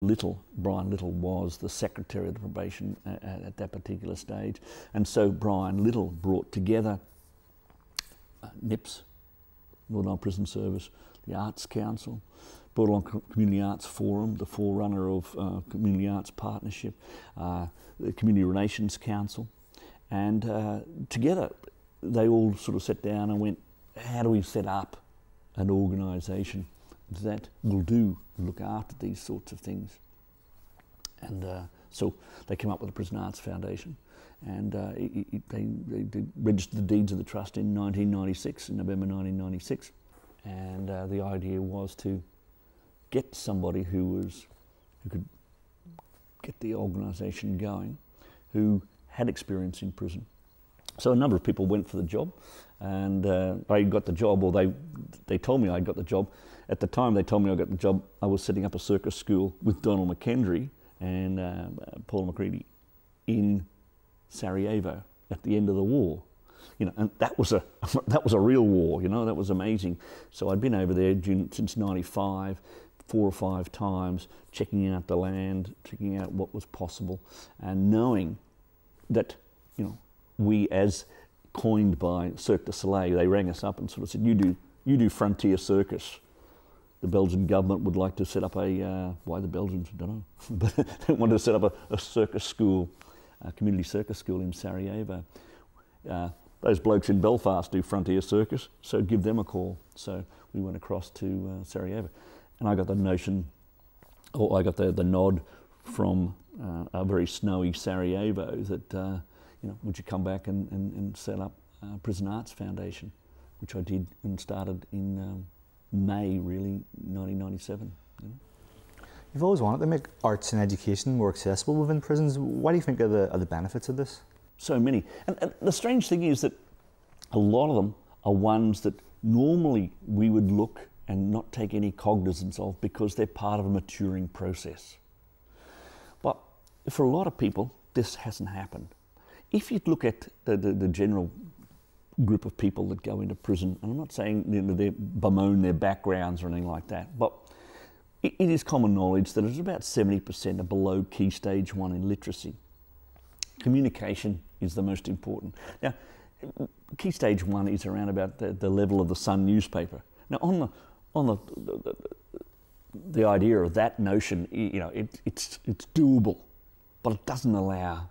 Brian Little was the secretary of the probation at that particular stage, and so Brian Little brought together NIPS, Northern Ireland Prison Service, the Arts Council, brought along Community Arts Forum, the forerunner of Community Arts Partnership, the Community Relations Council, and together they all sort of sat down and went, how do we set up an organisation that will look after these sorts of things? And so they came up with the Prison Arts Foundation, and they registered the deeds of the trust in 1996, in November 1996, and the idea was to get somebody who could get the organisation going, who had experience in prison. So a number of people went for the job, and I got the job, or they told me I got the job. At the time they told me I got the job, I was setting up a circus school with Donald McKendry and Paul McCready in Sarajevo at the end of the war. You know, and that was a real war. You know, that was amazing. So I'd been over there since '95, 4 or 5 times, checking out the land, checking out what was possible, and knowing that, you know, we, as coined by Cirque du Soleil, they rang us up and sort of said, you do frontier circus. The Belgian government would like to set up why the Belgians, I don't know, but they wanted to set up a circus school, a community circus school in Sarajevo. Those blokes in Belfast do frontier circus, so give them a call. So we went across to Sarajevo, and I got the notion, or I got the nod from a very snowy Sarajevo that, you know, would you come back and set up Prison Arts Foundation, which I did and started in May, really, 1997. You know? You've always wanted to make arts and education more accessible within prisons. What do you think are the benefits of this? So many. And the strange thing is that a lot of them are ones that normally we would look and not take any cognizance of because they're part of a maturing process. But for a lot of people, this hasn't happened. If you look at the general group of people that go into prison, and I'm not saying they bemoan their backgrounds or anything like that, but it is common knowledge that it's about 70% are below Key Stage 1 in literacy. Communication is the most important. Now, Key Stage 1 is around about the level of the Sun newspaper. Now, on the idea of that notion, you know, it's doable, but it doesn't allow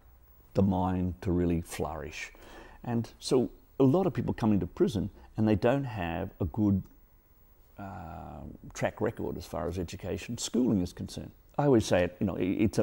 the mind to really flourish. And so a lot of people come into prison and they don't have a good track record as far as education, schooling is concerned. I always say it, you know, it's